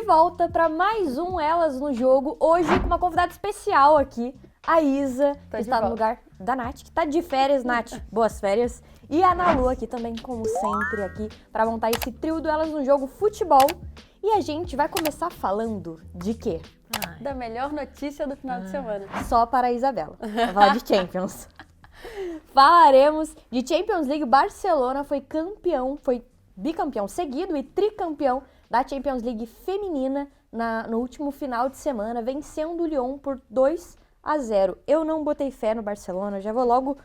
volta para mais um Elas no Jogo, hoje com uma convidada especial aqui, a Isa, que está no lugar da Nath, que está de férias. Nath, boas férias. E a Ana Lu aqui também, como sempre, aqui para montar esse trio do Elas no Jogo Futebol. E a gente vai começar falando de quê? Da melhor notícia do final de semana. Só para a Isabela, pra falar de Champions. Falaremos de Champions League. Barcelona foi campeão, foi bicampeão seguido e tricampeão da Champions League feminina no último final de semana, vencendo o Lyon por 2-0. Eu não botei fé no Barcelona, já vou logo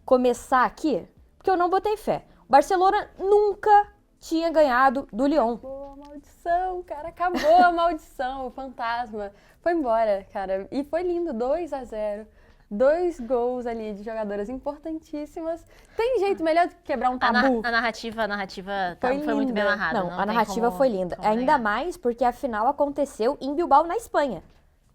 começar aqui, porque eu não botei fé. O Barcelona nunca tinha ganhado do Lyon. Acabou a maldição, cara, acabou a maldição, o fantasma foi embora, cara, e foi lindo, 2-0. 2 gols ali de jogadoras importantíssimas. Tem jeito melhor de quebrar um tabu? A narrativa foi muito bem amarrada. Não, a narrativa foi linda. Ainda mais porque a final aconteceu em Bilbao, na Espanha,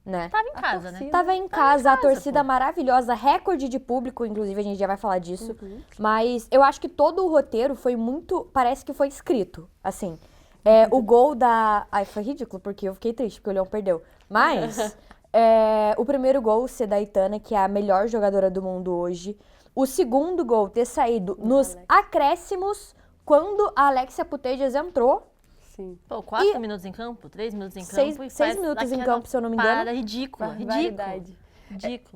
né? Tava em casa, né? Tava em casa, a torcida maravilhosa, recorde de público, inclusive a gente já vai falar disso. Mas eu acho que todo o roteiro foi muito, parece que foi escrito, assim. O gol da... Ai, foi ridículo, porque eu fiquei triste, porque o Leão perdeu. Mas... o primeiro gol ser da Aitana, que é a melhor jogadora do mundo hoje. O segundo gol ter saído nos acréscimos, quando a Alexia Putellas entrou. Sim. Pô, 4 minutos em campo, 3 minutos em campo. 6 minutos em campo, se eu não me engano. Parada ridícula.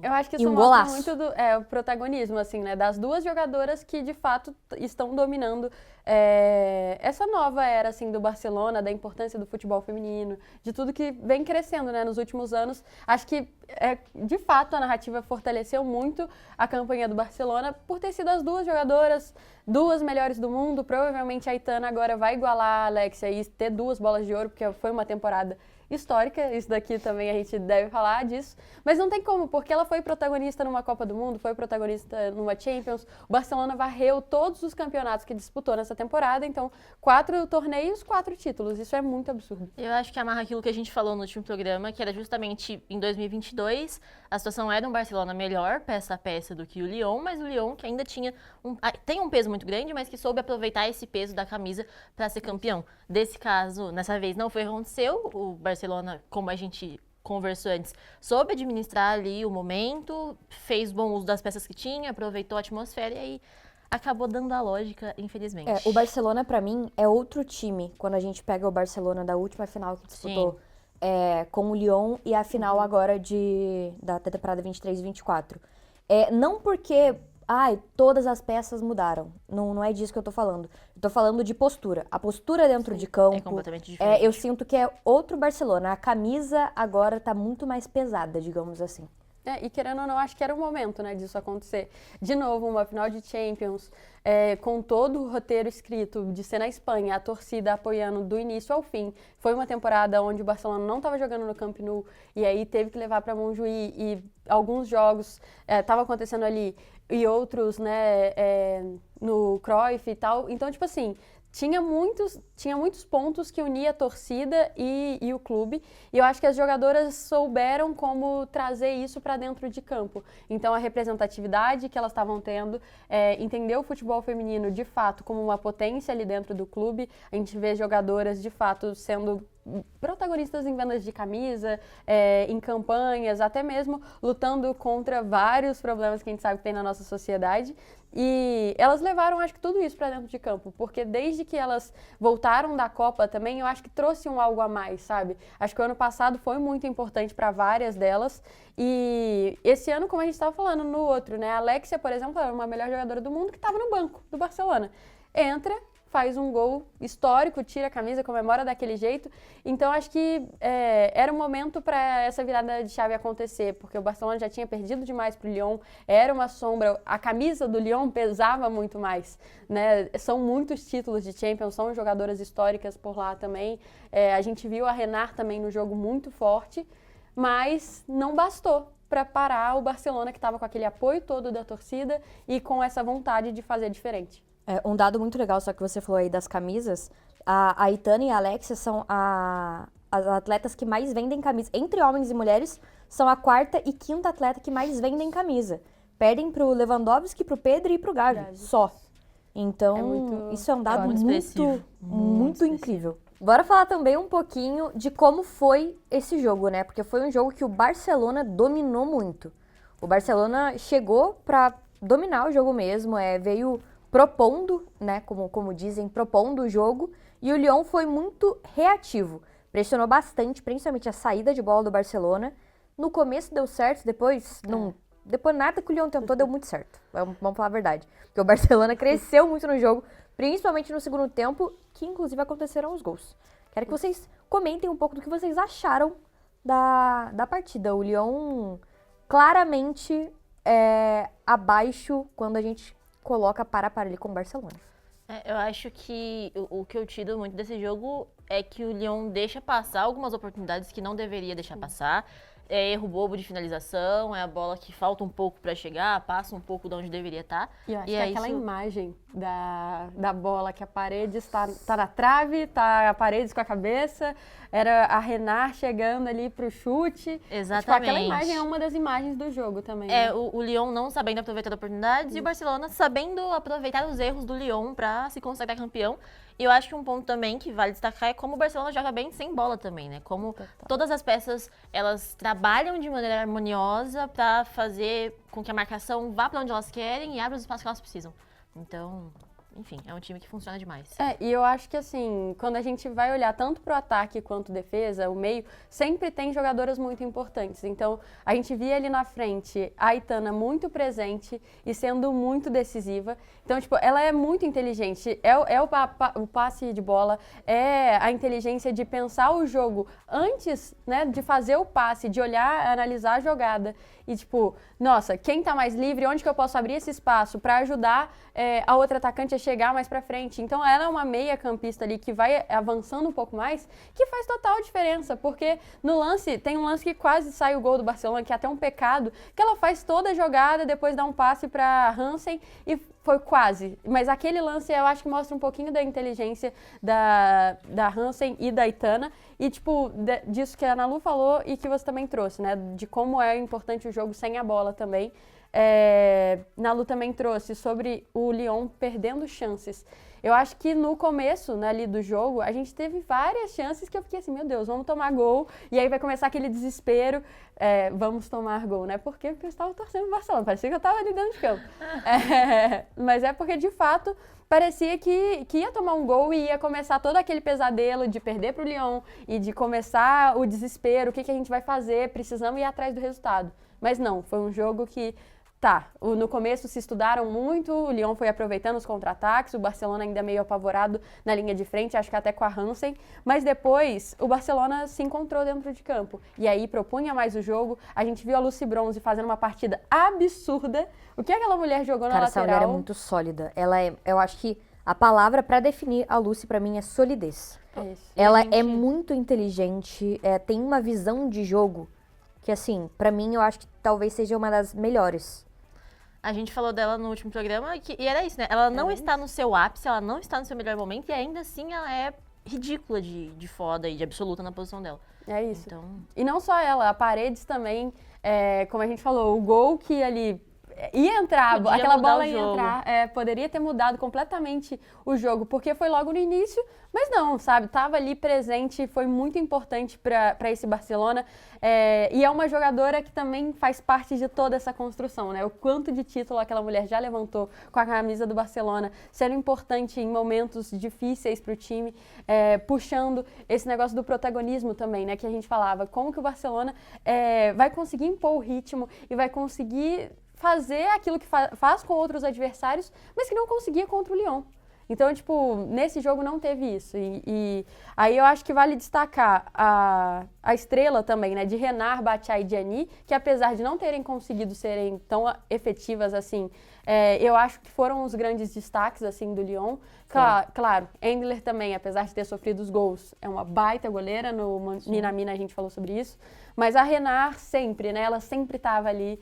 Eu acho que isso E um mostra golaço. muito o protagonismo, assim, né? Das duas jogadoras que, de fato, estão dominando essa nova era, assim, do Barcelona, da importância do futebol feminino, de tudo que vem crescendo, né? Nos últimos anos. Acho que, de fato, a narrativa fortaleceu muito a campanha do Barcelona por ter sido as duas jogadoras, duas melhores do mundo. Provavelmente a Aitana agora vai igualar a Alexia e ter 2 bolas de ouro, porque foi uma temporada histórica, isso daqui também a gente deve falar disso, mas não tem como, porque ela foi protagonista numa Copa do Mundo, foi protagonista numa Champions, o Barcelona varreu todos os campeonatos que disputou nessa temporada, então 4 torneios, 4 títulos, isso é muito absurdo. Eu acho que amarra aquilo que a gente falou no último programa, que era justamente em 2022, a situação era um Barcelona melhor, peça a peça, do que o Lyon, mas o Lyon que ainda tem um peso muito grande, mas que soube aproveitar esse peso da camisa para ser campeão. Desse caso, nessa vez não foi o que aconteceu, o Barcelona, como a gente conversou antes, soube administrar ali o momento, fez bom uso das peças que tinha, aproveitou a atmosfera e aí acabou dando a lógica, infelizmente. O Barcelona, pra mim, é outro time, quando a gente pega o Barcelona da última final que disputou com o Lyon e a final agora da temporada 23 e 24. Não porque... todas as peças mudaram. Não é disso que eu tô falando. Eu tô falando de postura. A postura dentro de campo... É completamente diferente. Eu sinto que é outro Barcelona. A camisa agora tá muito mais pesada, digamos assim. E querendo ou não, acho que era o momento, né, disso acontecer. De novo, uma final de Champions, com todo o roteiro escrito, de ser na Espanha, a torcida apoiando do início ao fim. Foi uma temporada onde o Barcelona não estava jogando no Camp Nou, e aí teve que levar para Montjuïc, e alguns jogos estavam acontecendo ali, e outros, né, no Cruyff e tal. Então, tipo assim... Tinha muitos pontos que unia a torcida e o clube, e eu acho que as jogadoras souberam como trazer isso para dentro de campo. Então, a representatividade que elas estavam tendo, entender o futebol feminino de fato como uma potência ali dentro do clube. A gente vê jogadoras de fato sendo protagonistas em vendas de camisa, em campanhas, até mesmo lutando contra vários problemas que a gente sabe que tem na nossa sociedade. E elas levaram, acho que, tudo isso para dentro de campo, porque desde que elas voltaram da Copa também, eu acho que trouxe algo a mais, sabe? Acho que o ano passado foi muito importante para várias delas, e esse ano, como a gente estava falando no outro, né? A Alexia, por exemplo, era uma melhor jogadora do mundo que estava no banco do Barcelona. Entra, faz um gol histórico, tira a camisa, comemora daquele jeito. Então, acho que era o momento para essa virada de chave acontecer, porque o Barcelona já tinha perdido demais para o Lyon, era uma sombra, a camisa do Lyon pesava muito mais, né? São muitos títulos de Champions, são jogadoras históricas por lá também. A gente viu a Renard também no jogo muito forte, mas não bastou para parar o Barcelona, que estava com aquele apoio todo da torcida e com essa vontade de fazer diferente. Um dado muito legal, só que você falou aí das camisas, a Aitana e a Alexia são as atletas que mais vendem camisa. Entre homens e mulheres, são a 4ª e 5ª atleta que mais vendem camisa. Perdem pro Lewandowski, pro Pedro e pro Gavi, só. Então, isso é um dado muito incrível. Bora falar também um pouquinho de como foi esse jogo, né? Porque foi um jogo que o Barcelona dominou muito. O Barcelona chegou pra dominar o jogo mesmo, veio propondo, né? Como dizem, propondo o jogo. E o Lyon foi muito reativo. Pressionou bastante, principalmente a saída de bola do Barcelona. No começo deu certo, depois não. Depois nada que o Lyon tentou deu muito certo. Vamos falar a verdade. Porque o Barcelona cresceu muito no jogo, principalmente no segundo tempo, que inclusive aconteceram os gols. Quero que vocês comentem um pouco do que vocês acharam da partida. O Lyon claramente abaixo quando a gente coloca para ali com o Barcelona. Eu acho que o que eu tiro muito desse jogo é que o Lyon deixa passar algumas oportunidades que não deveria deixar passar. É erro bobo de finalização, é a bola que falta um pouco pra chegar, passa um pouco de onde deveria estar. E eu acho que aquela imagem da bola que a Paredes tá na trave, tá a Paredes com a cabeça, era a Renard chegando ali pro chute. Exatamente. Tipo, aquela imagem é uma das imagens do jogo também. Né? O Lyon não sabendo aproveitar as oportunidades e o Barcelona sabendo aproveitar os erros do Lyon pra se consagrar campeão. E eu acho que um ponto também que vale destacar é como o Barcelona joga bem sem bola também, né? Como todas as peças, elas trabalham de maneira harmoniosa pra fazer com que a marcação vá pra onde elas querem e abra os espaços que elas precisam. Então, enfim, é um time que funciona demais. E eu acho que assim, quando a gente vai olhar tanto pro ataque quanto defesa, o meio, sempre tem jogadoras muito importantes. Então, a gente via ali na frente a Aitana muito presente e sendo muito decisiva. Então, tipo, ela é muito inteligente. O passe de bola, é a inteligência de pensar o jogo antes, né, de fazer o passe, de olhar, analisar a jogada. E, tipo, nossa, quem tá mais livre? Onde que eu posso abrir esse espaço para ajudar a outra atacante a chegar mais pra frente? Então, ela é uma meia campista ali que vai avançando um pouco mais, que faz total diferença, porque no lance, tem um lance que quase sai o gol do Barcelona, que é até um pecado, que ela faz toda a jogada, depois dá um passe pra Hansen e foi quase. Mas aquele lance eu acho que mostra um pouquinho da inteligência da Hansen e da Aitana. E, tipo, disso que a Ana Lu falou e que você também trouxe, né? De como é importante o jogo sem a bola também. Nalu também trouxe sobre o Lyon perdendo chances. Eu acho que no começo, né, ali do jogo, a gente teve várias chances que eu fiquei assim, meu Deus, vamos tomar gol. E aí vai começar aquele desespero, vamos tomar gol, né? Porque eu estava torcendo pro Barcelona, parecia que eu estava ali dentro de campo. Mas é porque, de fato, parecia que ia tomar um gol e ia começar todo aquele pesadelo de perder pro Lyon e de começar o desespero, o que a gente vai fazer, precisamos ir atrás do resultado. Mas não, foi um jogo que... no começo se estudaram muito, o Lyon foi aproveitando os contra-ataques, o Barcelona ainda meio apavorado na linha de frente, acho que até com a Hansen, mas depois o Barcelona se encontrou dentro de campo e aí propunha mais o jogo. A gente viu a Lucy Bronze fazendo uma partida absurda. O que aquela mulher jogou na lateral? Essa mulher é muito sólida. Eu acho que a palavra pra definir a Lucy pra mim é solidez. Ela é muito inteligente, tem uma visão de jogo que, assim, pra mim eu acho que talvez seja uma das melhores. A gente falou dela no último programa e era isso, né? Ela não está no seu ápice, ela não está no seu melhor momento e ainda assim ela é ridícula de foda e de absoluta na posição dela. É isso. Então... E não só ela, a Paredes também, como a gente falou, o gol que ali ia entrar, aquela bola ia entrar, poderia ter mudado completamente o jogo, porque foi logo no início, mas não, sabe, tava ali presente, foi muito importante para esse Barcelona, e é uma jogadora que também faz parte de toda essa construção, né, o quanto de título aquela mulher já levantou com a camisa do Barcelona, sendo importante em momentos difíceis para o time, puxando esse negócio do protagonismo também, né, que a gente falava, como que o Barcelona vai conseguir impor o ritmo e vai conseguir fazer aquilo que faz com outros adversários, mas que não conseguia contra o Lyon. Então, tipo, nesse jogo não teve isso. E aí eu acho que vale destacar a estrela também, né, de Renard, Batia e Diani, que apesar de não terem conseguido serem tão efetivas assim, eu acho que foram os grandes destaques, assim, do Lyon. Claro, Endler também, apesar de ter sofrido os gols, é uma baita goleira, no Mina a gente falou sobre isso. Mas a Renard sempre, né, ela sempre estava ali,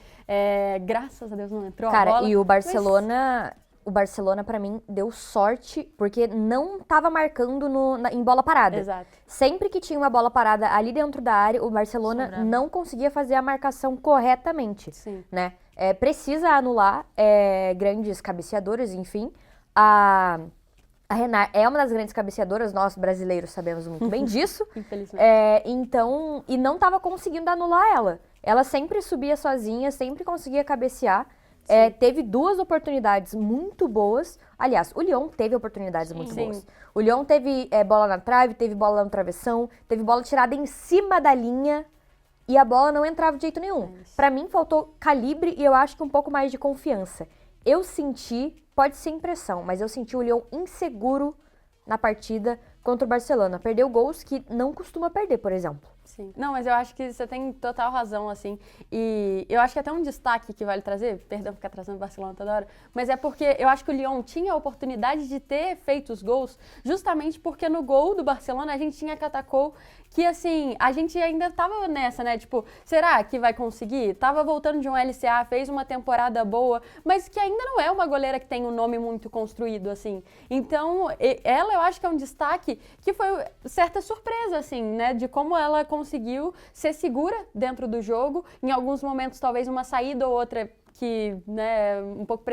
graças a Deus não entrou a bola. E o Barcelona... O Barcelona, pra mim, deu sorte, porque não tava marcando em bola parada. Exato. Sempre que tinha uma bola parada ali dentro da área, o Barcelona não conseguia fazer a marcação corretamente. Sim. Né? Precisa anular grandes cabeceadores, enfim. A A Renard é uma das grandes cabeceadoras, nós brasileiros sabemos muito bem disso. Infelizmente. Então, e não estava conseguindo anular ela. Ela sempre subia sozinha, sempre conseguia cabecear. Teve 2 oportunidades muito boas. Aliás, o Lyon teve oportunidades muito boas. O Lyon teve bola na trave, teve bola no travessão, teve bola tirada em cima da linha e a bola não entrava de jeito nenhum. Pra mim, faltou calibre e eu acho que um pouco mais de confiança. Eu senti, pode ser impressão, mas eu senti o Lyon inseguro na partida contra o Barcelona. Perdeu gols que não costuma perder, por exemplo. Sim. Não, mas eu acho que você tem total razão, assim. E eu acho que até um destaque que vale trazer, perdão ficar trazendo o Barcelona toda hora, mas é porque eu acho que o Lyon tinha a oportunidade de ter feito os gols justamente porque no gol do Barcelona a gente tinha Catacol que, assim, a gente ainda tava nessa, né? Tipo, será que vai conseguir? Tava voltando de um LCA, fez uma temporada boa, mas que ainda não é uma goleira que tem um nome muito construído, assim. Então, ela eu acho que é um destaque que foi certa surpresa, assim, né? De como ela conseguiu ser segura dentro do jogo. Em alguns momentos, talvez uma saída ou outra que, né, um pouco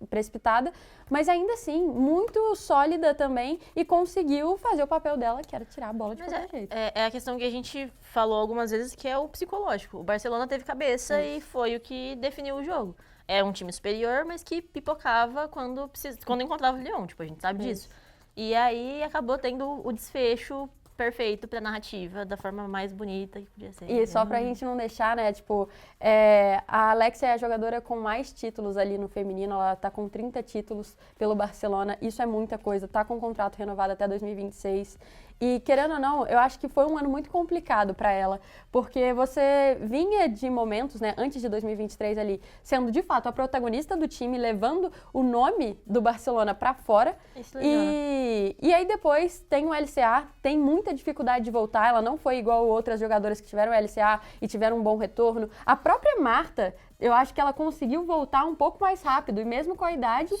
precipitada, mas ainda assim, muito sólida também e conseguiu fazer o papel dela, que era tirar a bola de qualquer jeito. É a questão que a gente falou algumas vezes, que é o psicológico. O Barcelona teve cabeça e foi o que definiu o jogo. É um time superior, mas que pipocava quando encontrava o Lyon, tipo, a gente sabe disso. E aí acabou tendo o desfecho perfeito pra narrativa, da forma mais bonita que podia ser. E só pra gente não deixar, né, tipo, a Alexia é a jogadora com mais títulos ali no feminino, ela tá com 30 títulos pelo Barcelona, isso é muita coisa, tá com um contrato renovado até 2026. E, querendo ou não, eu acho que foi um ano muito complicado para ela, porque você vinha de momentos, né, antes de 2023 ali, sendo de fato a protagonista do time, levando o nome do Barcelona para fora. E aí depois tem o LCA, tem muita dificuldade de voltar, ela não foi igual outras jogadoras que tiveram o LCA e tiveram um bom retorno. A própria Marta, eu acho que ela conseguiu voltar um pouco mais rápido, e mesmo com a idade,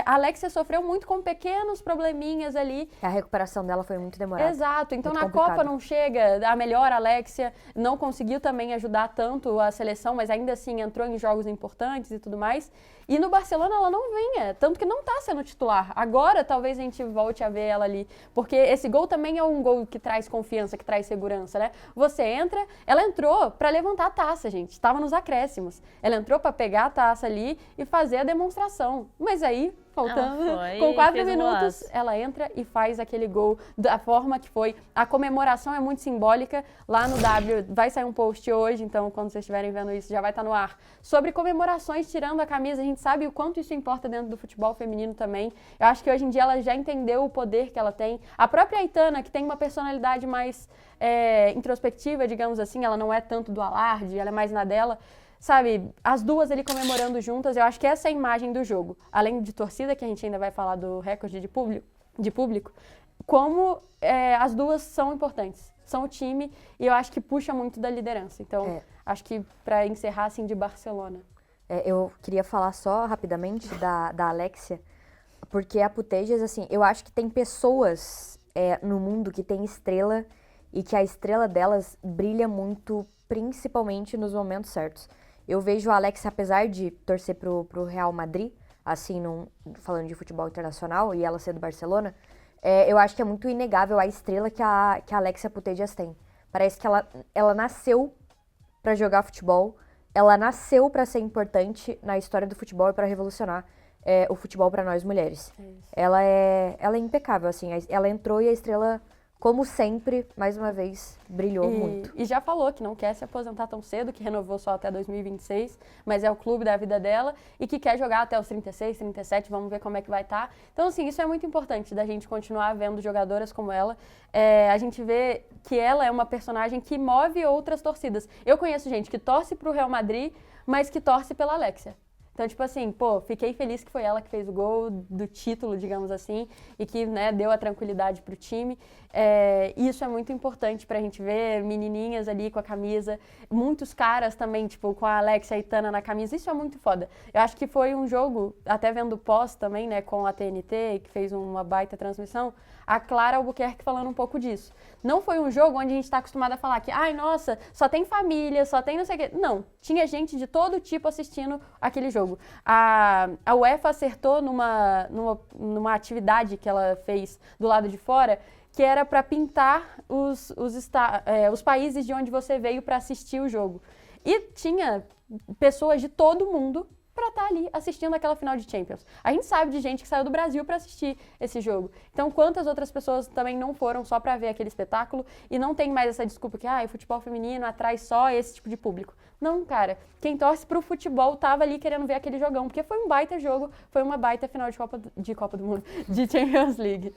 a Alexia sofreu muito com pequenos probleminhas ali. A recuperação dela foi muito demorada. Exato, então muito na complicado. Copa não chega a melhor Alexia, não conseguiu também ajudar tanto a seleção, mas ainda assim entrou em jogos importantes e tudo mais. E no Barcelona ela não vinha, tanto que não está sendo titular. Agora talvez a gente volte a ver ela ali, porque esse gol também é um gol que traz confiança, que traz segurança, né? Você entra, ela entrou para levantar a taça, gente, estava nos acréscimos. Ela entrou para pegar a taça ali e fazer a demonstração. Mas aí, faltando, com 4 minutos, ela entra e faz aquele gol da forma que foi. A comemoração é muito simbólica. Lá no W vai sair um post hoje, então quando vocês estiverem vendo isso já vai estar no ar, sobre comemorações tirando a camisa. A gente sabe o quanto isso importa dentro do futebol feminino também. Eu acho que hoje em dia ela já entendeu o poder que ela tem. A própria Aitana, que tem uma personalidade mais introspectiva, digamos assim, ela não é tanto do alarde, ela é mais na dela. Sabe, as duas ali comemorando juntas, eu acho que essa é a imagem do jogo. Além de torcida, que a gente ainda vai falar do recorde de público, como as duas são importantes. São o time e eu acho que puxa muito da liderança. Então, acho que para encerrar, assim, de Barcelona. Eu queria falar só rapidamente da Alexia, porque a Putellas, assim, eu acho que tem pessoas no mundo que tem estrela e que a estrela delas brilha muito, principalmente nos momentos certos. Eu vejo a Alexia, apesar de torcer pro Real Madrid, assim, falando de futebol internacional, e ela ser do Barcelona, eu acho que é muito inegável a estrela que a Alexia Putellas tem. Parece que ela nasceu para jogar futebol, ela nasceu para ser importante na história do futebol e para revolucionar o futebol para nós mulheres. Ela é impecável, assim, ela entrou e a estrela, como sempre, mais uma vez, brilhou muito. E já falou que não quer se aposentar tão cedo, que renovou só até 2026, mas é o clube da vida dela e que quer jogar até os 36, 37, vamos ver como é que vai estar. Então, assim, isso é muito importante da gente continuar vendo jogadoras como ela. A gente vê que ela é uma personagem que move outras torcidas. Eu conheço gente que torce pro Real Madrid, mas que torce pela Alexia. Então, tipo assim, fiquei feliz que foi ela que fez o gol do título, digamos assim, e que, né, deu a tranquilidade pro time. Isso é muito importante pra gente ver menininhas ali com a camisa, muitos caras também, tipo, com a Alexia e a Aitana na camisa, isso é muito foda. Eu acho que foi um jogo, até vendo pós também, né, com a TNT, que fez uma baita transmissão, a Clara Albuquerque falando um pouco disso. Não foi um jogo onde a gente está acostumado a falar que, ai, nossa, só tem família, só tem não sei o quê. Não, tinha gente de todo tipo assistindo aquele jogo. jogo. A UEFA acertou numa atividade que ela fez do lado de fora, que era para pintar os países de onde você veio para assistir o jogo. E tinha pessoas de todo mundo para estar ali assistindo aquela final de Champions. A gente sabe de gente que saiu do Brasil para assistir esse jogo. Então, quantas outras pessoas também não foram só para ver aquele espetáculo e não tem mais essa desculpa que o futebol feminino atrai só esse tipo de público. Não, cara. Quem torce pro futebol tava ali querendo ver aquele jogão, porque foi um baita jogo, foi uma baita final de Copa do Mundo, de Champions League.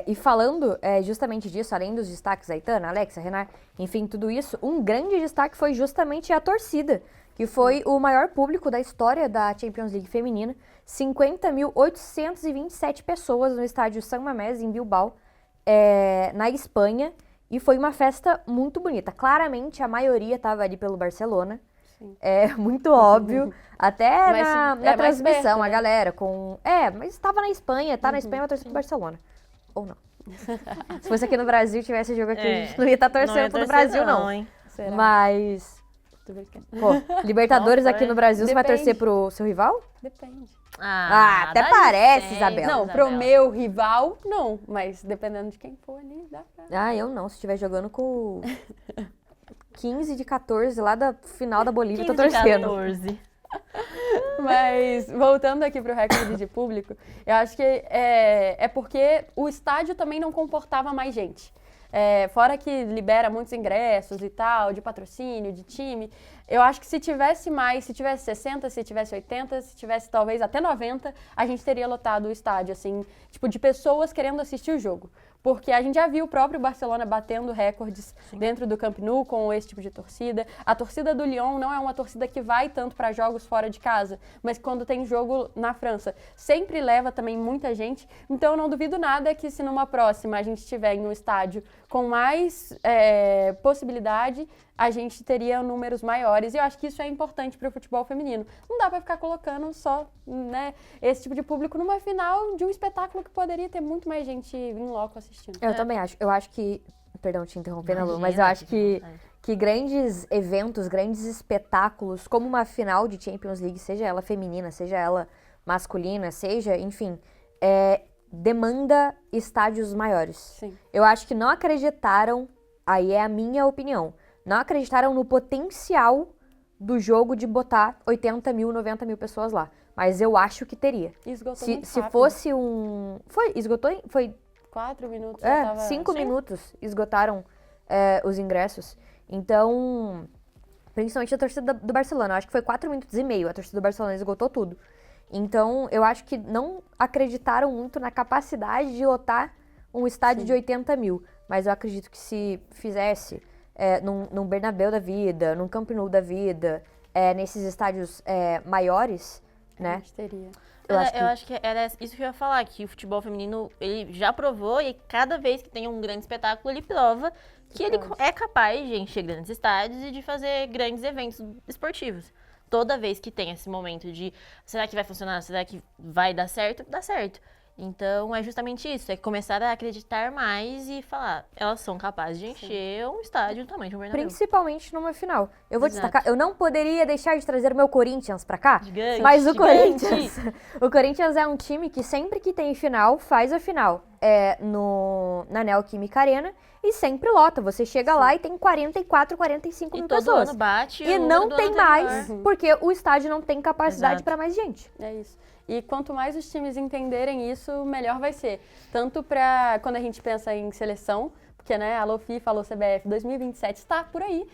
E falando justamente disso, além dos destaques, Aitana, Alexa, Renan, enfim, tudo isso, um grande destaque foi justamente a torcida, que foi o maior público da história da Champions League feminina, 50.827 pessoas no estádio San Mamés, em Bilbao, na Espanha, e foi uma festa muito bonita. Claramente, a maioria estava ali pelo Barcelona, muito óbvio, até na transmissão, perto, né? A galera mas estava na Espanha, na Espanha, vai torcer pro Barcelona. Ou não. Se fosse aqui no Brasil, tivesse jogo aqui, a gente não ia estar torcendo pro Brasil, não. Hein? Será? Mas... Libertadores aqui no Brasil, você vai torcer pro seu rival? Depende. Até parece, Isabela. Não, pro meu rival, não. Mas dependendo de quem for ali, dá pra... eu não. Se estiver jogando com 15 de 14 lá da final da Bolívia, tô torcendo. 14. Mas, voltando aqui pro recorde de público, eu acho que é porque o estádio também não comportava mais gente. Fora que libera muitos ingressos e tal, de patrocínio, de time, eu acho que se tivesse mais, se tivesse 60, se tivesse 80, se tivesse talvez até 90, a gente teria lotado o estádio, assim, tipo, de pessoas querendo assistir o jogo. Porque a gente já viu o próprio Barcelona batendo recordes dentro do Camp Nou com esse tipo de torcida. A torcida do Lyon não é uma torcida que vai tanto para jogos fora de casa, mas quando tem jogo na França, sempre leva também muita gente. Então eu não duvido nada que se numa próxima a gente estiver em um estádio com mais possibilidade, a gente teria números maiores. E eu acho que isso é importante para o futebol feminino. Não dá para ficar colocando só, né, esse tipo de público numa final de um espetáculo que poderia ter muito mais gente em loco assistindo. Eu também acho. Eu acho que... Perdão te interrompendo, Lu, mas eu acho que grandes eventos, grandes espetáculos, como uma final de Champions League, seja ela feminina, seja ela masculina, seja, enfim, demanda estádios maiores. Sim. Eu acho que não acreditaram, aí é a minha opinião, não acreditaram no potencial do jogo de botar 80 mil, 90 mil pessoas lá. Mas eu acho que teria. Esgotou muito se rápido. Fosse um... Esgotou? Foi 4 minutos. 5 minutos esgotaram os ingressos. Então, principalmente a torcida do Barcelona. Eu acho que foi 4 minutos e meio. A torcida do Barcelona esgotou tudo. Então, eu acho que não acreditaram muito na capacidade de lotar um estádio de 80 mil. Mas eu acredito que se fizesse num Bernabéu da vida, num Camp Nou da vida, nesses estádios maiores, né? A gente teria. Eu acho que era isso que eu ia falar, que o futebol feminino, ele já provou e cada vez que tem um grande espetáculo, ele prova que ele é capaz de encher grandes estádios e de fazer grandes eventos esportivos. Toda vez que tem esse momento de, será que vai funcionar, será que vai dar certo? Dá certo. Então, é justamente isso, é começar a acreditar mais e falar, elas são capazes de encher um estádio do tamanho de um Bernabéu. Principalmente numa final. Eu vou destacar, eu não poderia deixar de trazer o meu Corinthians pra cá, Gigante, mas o gigante. O Corinthians é um time que sempre que tem final, faz a final na Neoquímica Arena e sempre lota. Você chega lá e tem 44, 45 mil pessoas. E todo ano bate. E não tem mais, porque o estádio não tem capacidade para mais gente. É isso. E quanto mais os times entenderem isso, melhor vai ser. Tanto para quando a gente pensa em seleção, porque, né, alô FIFA, alô CBF, 2027 está por aí.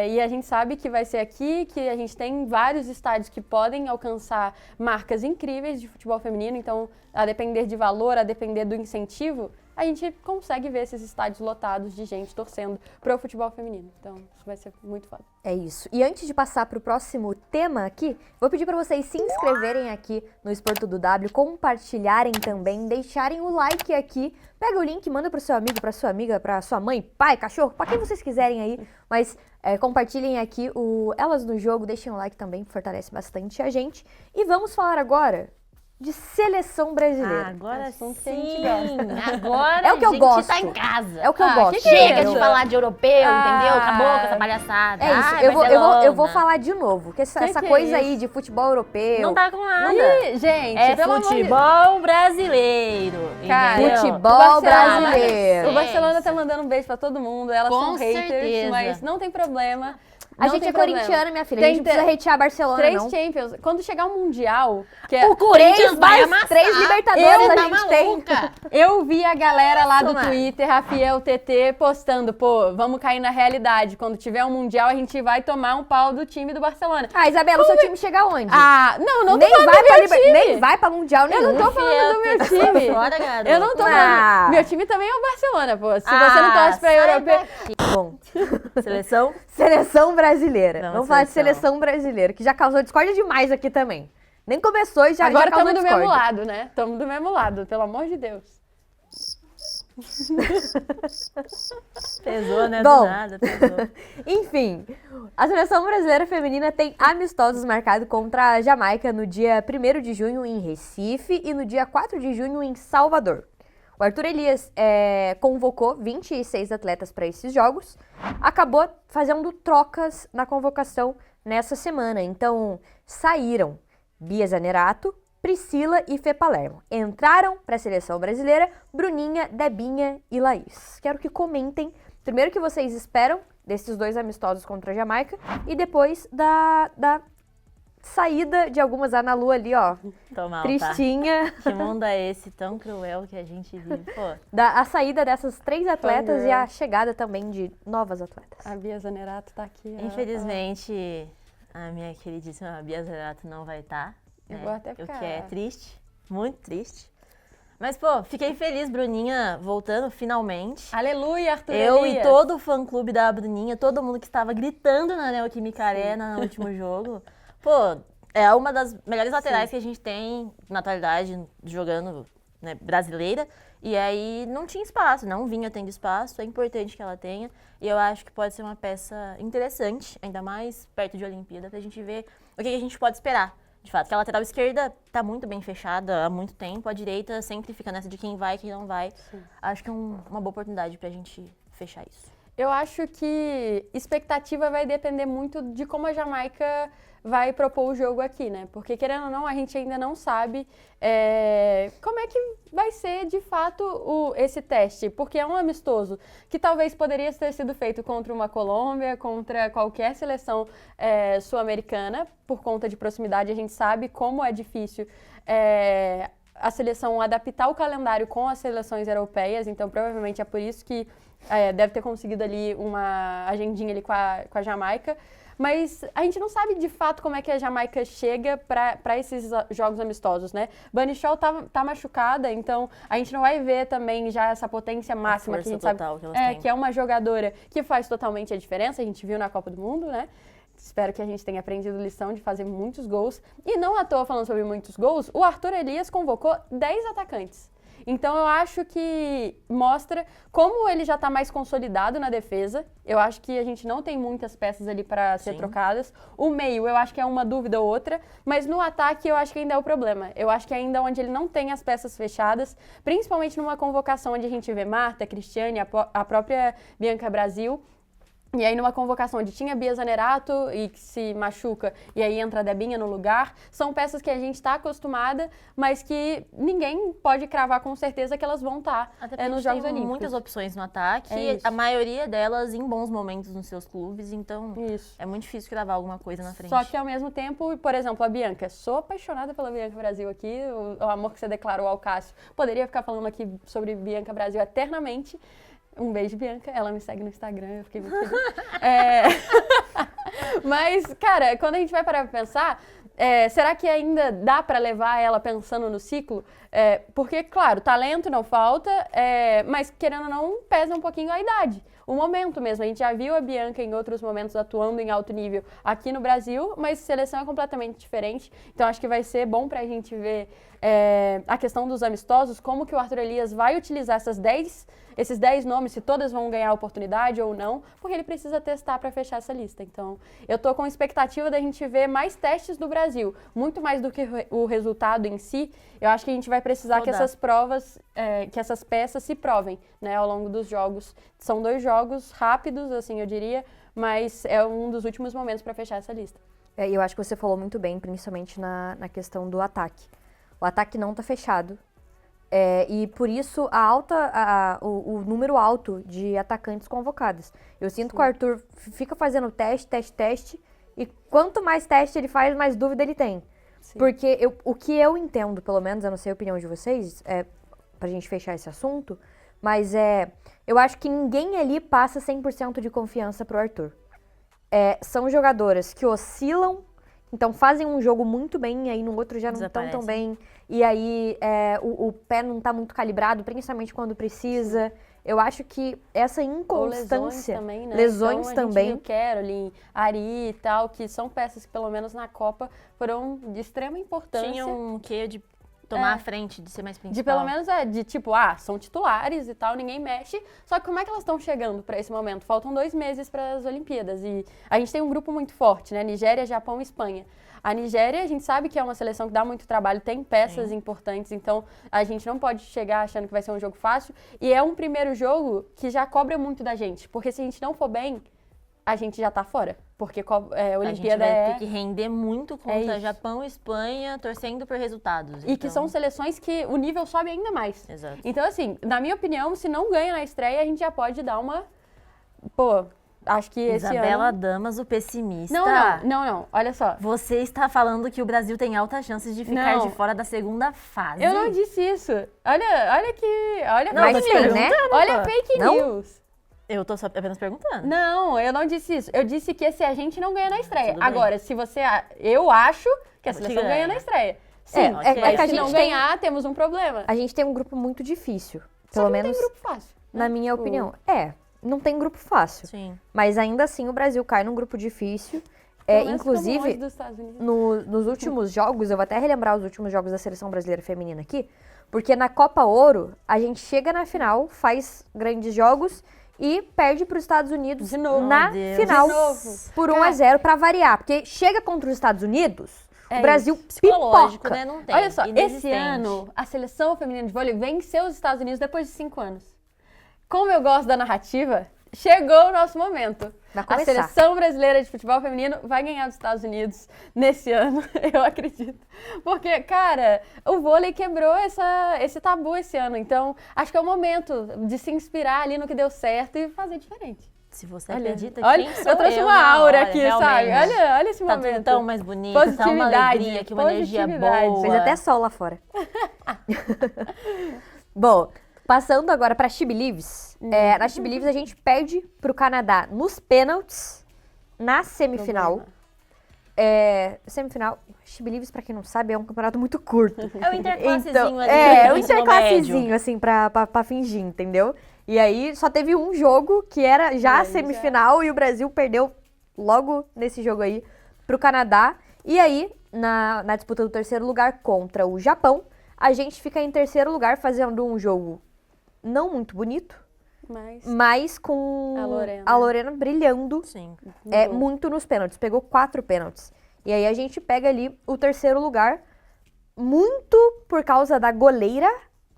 E a gente sabe que vai ser aqui, que a gente tem vários estádios que podem alcançar marcas incríveis de futebol feminino. Então, a depender de valor, a depender do incentivo, a gente consegue ver esses estádios lotados de gente torcendo pro futebol feminino. Então, isso vai ser muito foda. É isso. E antes de passar pro próximo tema aqui, vou pedir para vocês se inscreverem aqui no Esporto do W, compartilharem também, deixarem o like aqui. Pega o link, manda pro seu amigo, pra sua amiga, pra sua mãe, pai, cachorro, pra quem vocês quiserem aí. Mas compartilhem aqui o Elas no Jogo, deixem o like também, fortalece bastante a gente. E vamos falar agora de seleção brasileira. Agora Assunto sim, que a gente gosta. agora É o que eu a gente gosto. tá em casa. É o que eu gosto. Chega entendeu? de falar de europeu, Ah. entendeu? Acabou com essa palhaçada. É isso, Ai, eu vou Barcelona. falar de novo, que essa Que é coisa isso? aí de futebol europeu. Não tá com nada. Ih, gente, É pelo amor de futebol brasileiro. Cara, entendeu? futebol O Barcelona- brasileiro. O Barcelona tá mandando um beijo pra todo mundo. Elas Com são haters, certeza. mas não tem problema. A Não gente tem é problema. corintiana, minha filha. A Tem gente não precisa hatear Barcelona, 3 não. Champions. Quando chegar o Mundial, que é... O Corinthians vai amassar. 3 Libertadores a Tá gente tem. maluca. Eu vi a galera lá do mano. Twitter, Rafael, TT, postando, pô, vamos cair na realidade. Quando tiver um Mundial, a gente vai tomar um pau do time do Barcelona. Ah, Isabela, o seu time chega onde? Ah, não tô nem falando vai do pra meu time. Nem vai pra Mundial nenhum. Eu não tô falando do meu Fiel, time. fora, garoto. Eu não tô Ah. falando. Meu time também é o Barcelona, pô. Se você não Ah, torce pra sai europeu... daqui. Bom, Seleção? seleção brasileira. Vamos, Vamos falar de seleção. seleção brasileira, que já causou discórdia demais aqui também. Nem começou e já Agora causou estamos do mesmo discórdia. lado, né? Estamos do mesmo lado, pelo amor de Deus. Pesou, né? Bom. Do nada, pesou. Enfim, a seleção brasileira feminina tem amistosos marcados contra a Jamaica no dia 1º de junho em Recife e no dia 4 de junho em Salvador. O Arthur Elias convocou 26 atletas para esses jogos, acabou fazendo trocas na convocação nessa semana. Então, saíram Bia Zanerato, Priscila e Fê Palermo. Entraram para a seleção brasileira Bruninha, Debinha e Laís. Quero que comentem primeiro o que vocês esperam desses 2 amistosos contra a Jamaica e depois da saída de algumas. A Ana Lu ali, ó, Toma, tá. tristinha. Que mundo é esse tão cruel que a gente vive? Pô, A saída dessas 3 atletas Fangirl. e a chegada também de novas atletas. A Bia Zanerato tá aqui. ó. infelizmente, a minha queridíssima Bia Zerato não vai estar. Eu vou até O ficar- que é triste, muito triste. Mas, pô, fiquei feliz, Bruninha voltando finalmente. Aleluia, Arthur Eu Elias. e todo o fã-clube da Bruninha, todo mundo que estava gritando na Neoquímica Arena no último jogo. Pô, é uma das melhores laterais que a gente tem na atualidade jogando, né, brasileira. E aí não tinha espaço, não vinha tendo espaço. É importante que ela tenha. E eu acho que pode ser uma peça interessante, ainda mais perto de Olimpíada, pra gente ver o que a gente pode esperar. De fato, que a lateral esquerda tá muito bem fechada há muito tempo, a direita sempre fica nessa de quem vai e quem não vai. Acho que é uma boa oportunidade pra gente fechar isso. Eu acho que expectativa vai depender muito de como a Jamaica vai propor o jogo aqui, né? Porque, querendo ou não, a gente ainda não sabe como é que vai ser, de fato, esse teste. Porque é um amistoso que talvez poderia ter sido feito contra uma Colômbia, contra qualquer seleção sul-americana, por conta de proximidade. A gente sabe como é difícil a seleção adaptar o calendário com as seleções europeias. Então, provavelmente, é por isso que deve ter conseguido ali uma agendinha ali com a Jamaica. Mas a gente não sabe de fato como é que a Jamaica chega para esses jogos amistosos, né? Bunny Shaw tá machucada, então a gente não vai ver também já essa potência máxima que a gente sabe que elas têm. que é uma jogadora que faz totalmente a diferença. A gente viu na Copa do Mundo, né? Espero que a gente tenha aprendido lição de fazer muitos gols. E não à toa, falando sobre muitos gols, o Arthur Elias convocou 10 atacantes. Então, eu acho que mostra como ele já está mais consolidado na defesa. Eu acho que a gente não tem muitas peças ali para ser trocadas. O meio, eu acho que é uma dúvida ou outra. Mas no ataque, eu acho que ainda é o problema. Eu acho que ainda onde ele não tem as peças fechadas, principalmente numa convocação onde a gente vê Marta, Cristiane, a própria Bianca Brasil. E aí, numa convocação onde tinha Bia Zanerato e que se machuca, e aí entra a Debinha no lugar, são peças que a gente está acostumada, mas que ninguém pode cravar com certeza que elas vão estar Até porque nos a gente Jogos tem Olímpicos. muitas opções no ataque, É isso. a maioria delas em bons momentos nos seus clubes, então Isso. é muito difícil cravar alguma coisa na frente. Só que, ao mesmo tempo, por exemplo, a Bianca. Sou apaixonada pela Bianca Brasil aqui, o amor que você declarou ao Cássio. Poderia ficar falando aqui sobre Bianca Brasil eternamente. Um beijo, Bianca. Ela me segue no Instagram, eu fiquei muito feliz. Mas, cara, quando a gente vai parar pra pensar, será que ainda dá pra levar ela pensando no ciclo? Porque, claro, talento não falta, mas querendo ou não, pesa um pouquinho a idade. o momento mesmo. A gente já viu a Bianca em outros momentos atuando em alto nível aqui no Brasil, mas seleção é completamente diferente. Então acho que vai ser bom pra gente ver a questão dos amistosos, como que o Arthur Elias vai utilizar esses 10 nomes, se todas vão ganhar a oportunidade ou não, porque ele precisa testar para fechar essa lista. Então, eu tô com expectativa da gente ver mais testes do Brasil, muito mais do que o resultado em si. Eu acho que a gente vai precisar que essas provas, que essas peças se provem, né, ao longo dos jogos. São 2 jogos rápidos, assim, eu diria, mas é um dos últimos momentos para fechar essa lista. Eu acho que você falou muito bem, principalmente na questão do ataque. O ataque não tá fechado. E por isso o número alto de atacantes convocados. Eu sinto que o Arthur fica fazendo teste, e quanto mais teste ele faz, mais dúvida ele tem. Sim. Porque o que eu entendo, pelo menos, eu não sei a opinião de vocês, pra gente fechar esse assunto, mas eu acho que ninguém ali passa 100% de confiança pro Arthur. São jogadoras que oscilam, então fazem um jogo muito bem, e aí no outro já não estão tão bem. E aí o pé não tá muito calibrado, principalmente quando precisa. Sim. Eu acho que essa inconstância... Lesões também, né? Lesões então, também. A gente viu Caroline, Ari e tal, que são peças que pelo menos na Copa foram de extrema importância. Tinha um quê de tomar a frente, de ser mais principal. De pelo menos são titulares e tal, ninguém mexe. Só que como é que elas estão chegando para esse momento? Faltam 2 meses para as Olimpíadas e a gente tem um grupo muito forte, né? Nigéria, Japão e Espanha. A Nigéria, a gente sabe que é uma seleção que dá muito trabalho, tem peças importantes, então a gente não pode chegar achando que vai ser um jogo fácil. E é um primeiro jogo que já cobra muito da gente, porque se a gente não for bem, a gente já tá fora. Porque a Olimpíada a gente vai ter que render muito contra Japão e Espanha, torcendo por resultados. E que são seleções que o nível sobe ainda mais. Exato. Então, assim, na minha opinião, se não ganha na estreia, a gente já pode dar uma... Acho que esse Isabela ano... Damas, o pessimista. Não. Olha só. Você está falando que o Brasil tem altas chances de ficar de fora da segunda fase. Eu não disse isso. Olha fake news, né? Olha fake news. Eu tô só apenas perguntando. Não, eu não disse isso. Eu disse que se a gente não ganha na estreia. Tudo Agora, bem. se você... Eu acho que a seleção ganha na estreia. Sim, mas que a gente não ganhar, temos um problema. A gente tem um grupo muito difícil. Só Pelo que menos não tem grupo fácil. Na minha opinião. Não tem grupo fácil. Sim. Mas ainda assim o Brasil cai num grupo difícil. Inclusive, nos últimos jogos, eu vou até relembrar os últimos jogos da Seleção Brasileira Feminina aqui, porque na Copa Ouro, a gente chega na final, faz grandes jogos e perde para os Estados Unidos na final por 1-0 para variar. Porque chega contra os Estados Unidos, o Brasil pipoca. Né? Não tem. Olha só, esse ano, a Seleção Feminina de Vôlei venceu os Estados Unidos depois de 5 anos. Como eu gosto da narrativa, chegou o nosso momento. A Seleção Brasileira de Futebol Feminino vai ganhar dos Estados Unidos nesse ano, eu acredito. Porque, cara, o vôlei quebrou esse tabu esse ano. Então, acho que é o momento de se inspirar ali no que deu certo e fazer diferente. Se você acredita, quem sou eu trouxe uma aura aqui, sabe? Olha esse momento. Tá tudo tão mais bonito, tá uma alegria aqui, uma energia boa. Fez até sol lá fora. Bom... Passando agora para She Believes. Na She Believes a gente perde pro Canadá nos pênaltis na semifinal. Semifinal, She Believes, pra quem não sabe, é um campeonato muito curto. É o interclassezinho ali. É o interclassezinho, assim, pra fingir, entendeu? E aí só teve um jogo que era já a semifinal e o Brasil perdeu logo nesse jogo aí pro Canadá. E aí, na disputa do 3º lugar contra o Japão, a gente fica em 3º lugar fazendo um jogo não muito bonito, mas com a Lorena brilhando. Sim. Muito nos pênaltis. Pegou 4 pênaltis. E aí a gente pega ali o 3º lugar muito por causa da goleira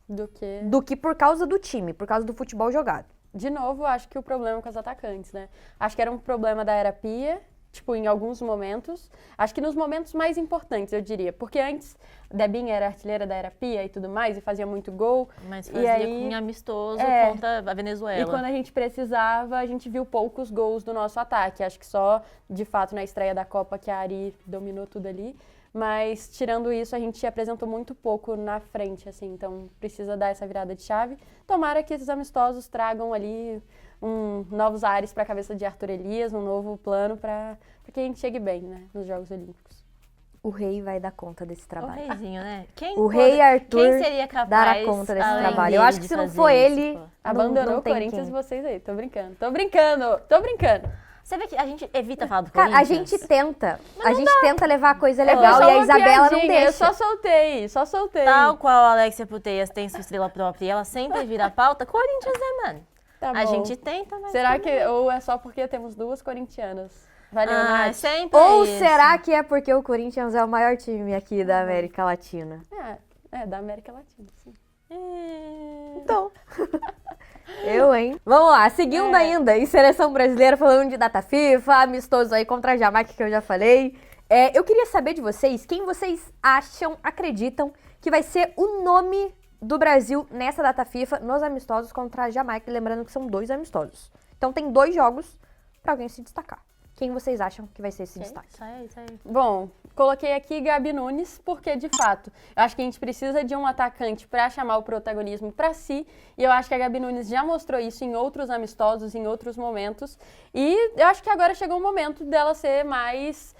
do que por causa do time, por causa do futebol jogado. De novo, acho que o problema com as atacantes, né? Acho que era um problema da Era Pia, em alguns momentos. Acho que nos momentos mais importantes, eu diria. Porque antes, Debinha era artilheira da Era Pia e tudo mais, e fazia muito gol. Mas fazia com amistoso contra a Venezuela. E quando a gente precisava, a gente viu poucos gols do nosso ataque. Acho que só, de fato, na estreia da Copa que a Ari dominou tudo ali. Mas, tirando isso, a gente apresentou muito pouco na frente, assim. Então, precisa dar essa virada de chave. Tomara que esses amistosos tragam ali novos ares para a cabeça de Arthur Elias, um novo plano para que a gente chegue bem, né, nos Jogos Olímpicos. O rei vai dar conta desse O trabalho. reizinho, né? O rei Arthur quem seria capaz dará conta desse além trabalho. Eu dele acho que de se não fazer for isso, ele, pô? Abandonou não o tem Corinthians quem. vocês aí. Tô brincando, tô brincando, tô brincando. Você vê que a gente evita falar do Cara, a Corinthians? gente tenta. A gente tenta levar a coisa Foi legal só e a uma Isabela não piadinha, Eu deixa. só soltei. Tal qual a Alexia Puteias tem sua estrela própria e ela sempre vira a pauta, Corinthians, né, mano? Tá A bom. gente tenta, mas... Será que, ou é só porque temos 2 corintianas? Valeu, Ah, Nath. sempre Ou isso. será que é porque o Corinthians é o maior time aqui da América Latina? Da América Latina, sim. Então. Hein? Vamos lá, seguindo ainda em seleção brasileira, falando de data FIFA, amistoso aí contra a Jamaica, que eu já falei. Eu queria saber de vocês, quem vocês acham, acreditam que vai ser o nome do Brasil nessa data FIFA nos amistosos contra a Jamaica. Lembrando que são 2 amistosos. Então tem 2 jogos pra alguém se destacar. Quem vocês acham que vai ser esse destaque? Isso aí. Bom, coloquei aqui Gabi Nunes porque, de fato, eu acho que a gente precisa de um atacante para chamar o protagonismo para si. E eu acho que a Gabi Nunes já mostrou isso em outros amistosos, em outros momentos. E eu acho que agora chegou o momento dela ser mais...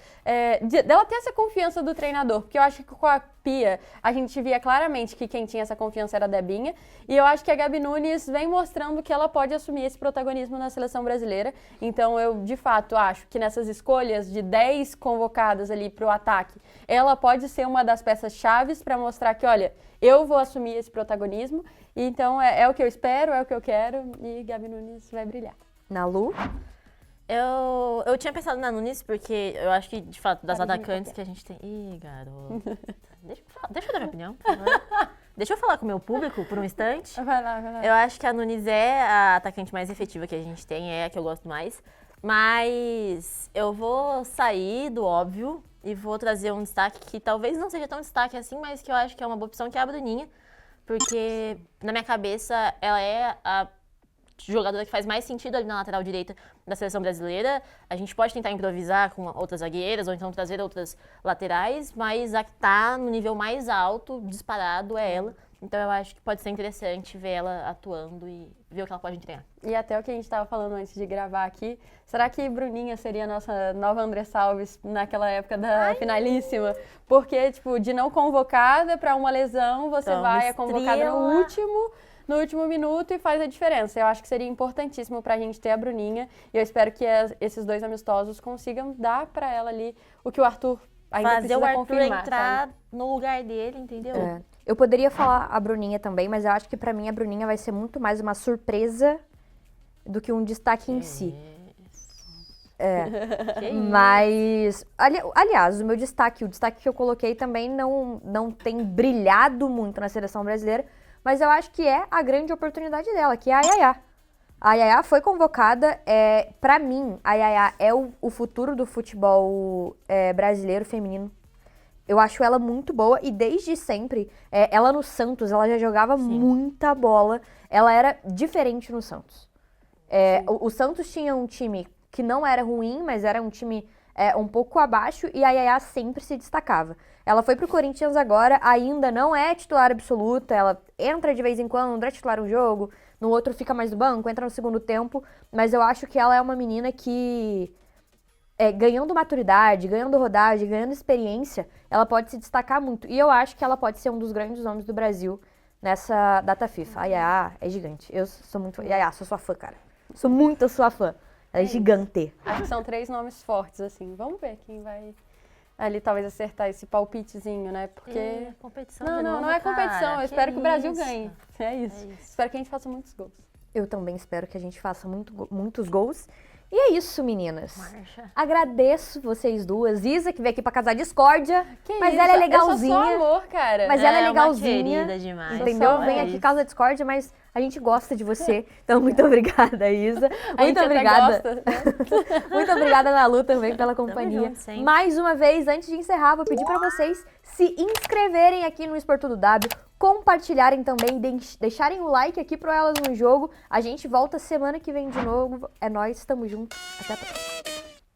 dela ter essa confiança do treinador. Porque eu acho que com a Pia, a gente via claramente que quem tinha essa confiança era a Debinha. E eu acho que a Gabi Nunes vem mostrando que ela pode assumir esse protagonismo na seleção brasileira. Então eu, de fato, acho que nessas escolhas de 10 convocadas ali para o ataque, ela pode ser uma das peças chaves para mostrar que, olha, eu vou assumir esse protagonismo. E então é o que eu espero, é o que eu quero e Gabi Nunes vai brilhar. Na Lu? Eu tinha pensado na Nunes porque eu acho que, de fato, das Para de me atacantes copiar. que a gente tem... Ih, garoto. Deixa eu dar minha opinião, por favor. Deixa eu falar com o meu público por um instante. Vai lá. Eu acho que a Nunes é a atacante mais efetiva que a gente tem, é a que eu gosto mais. Mas eu vou sair do óbvio e vou trazer um destaque que talvez não seja tão destaque assim, mas que eu acho que é uma boa opção, que é a Bruninha. Porque, na minha cabeça, ela é a jogadora que faz mais sentido ali na lateral direita da seleção brasileira. A gente pode tentar improvisar com outras zagueiras ou então trazer outras laterais, mas a que tá no nível mais alto, disparado, é ela. Então eu acho que pode ser interessante ver ela atuando e ver o que ela pode entregar. E até o que a gente estava falando antes de gravar aqui, será que Bruninha seria a nossa nova André Salves naquela época da finalíssima? Porque, tipo, de não convocada para uma lesão, você Então, vai uma é convocada no último minuto e faz a diferença. Eu acho que seria importantíssimo para a gente ter a Bruninha e eu espero que esses 2 amistosos consigam dar para ela ali o que o Arthur ainda Fazer precisa o Arthur confirmar, entrar sabe? no lugar dele, entendeu? Eu poderia falar a Bruninha também, mas eu acho que pra mim a Bruninha vai ser muito mais uma surpresa do que um destaque em si. Mas, aliás, o destaque que eu coloquei também não tem brilhado muito na seleção brasileira, mas eu acho que é a grande oportunidade dela, que é a Yaya. A Yaya foi convocada, pra mim, a Yaya é o futuro do futebol brasileiro feminino. Eu acho ela muito boa e desde sempre, ela no Santos, ela já jogava muita bola. Ela era diferente no Santos. O Santos tinha um time que não era ruim, mas era um time um pouco abaixo e a Yaya sempre se destacava. Ela foi pro Corinthians agora, ainda não é titular absoluta, ela entra de vez em quando, é titular um jogo, no outro fica mais no banco, entra no segundo tempo, mas eu acho que ela é uma menina que... ganhando maturidade, ganhando rodagem, ganhando experiência, ela pode se destacar muito. E eu acho que ela pode ser um dos grandes nomes do Brasil nessa data FIFA. A Yaya é gigante. Eu sou muito... Yaya, sou sua fã, cara. Sou muito sua fã. Ela é gigante. Acho que são 3 nomes fortes, assim. Vamos ver quem vai ali talvez acertar esse palpitezinho, né? Porque... competição Não, de não, novo, não é cara. competição. Eu espero que o Brasil isso? ganhe. É isso. Espero que a gente faça muitos gols. Eu também espero que a gente faça muitos gols. E é isso, meninas. Marcha. Agradeço vocês duas. Isa, que veio aqui pra casar discórdia. Que mas isso? ela é Eu legalzinha. sou só amor, cara. Mas ela é Uma legalzinha. querida demais. Entendeu? só Vem é aqui isso. causa discórdia, mas a gente gosta de você. Então, muito obrigada, Isa. A gente Muito obrigada. até gosta, né? Muito obrigada, Nalu, também pela companhia. junto, sempre. Mais uma vez, antes de encerrar, vou pedir pra vocês se inscreverem aqui no Esportudo W, compartilharem também, deixarem o like aqui pro Elas no Jogo. A gente volta semana que vem de novo. É nóis, tamo junto. Até a próxima.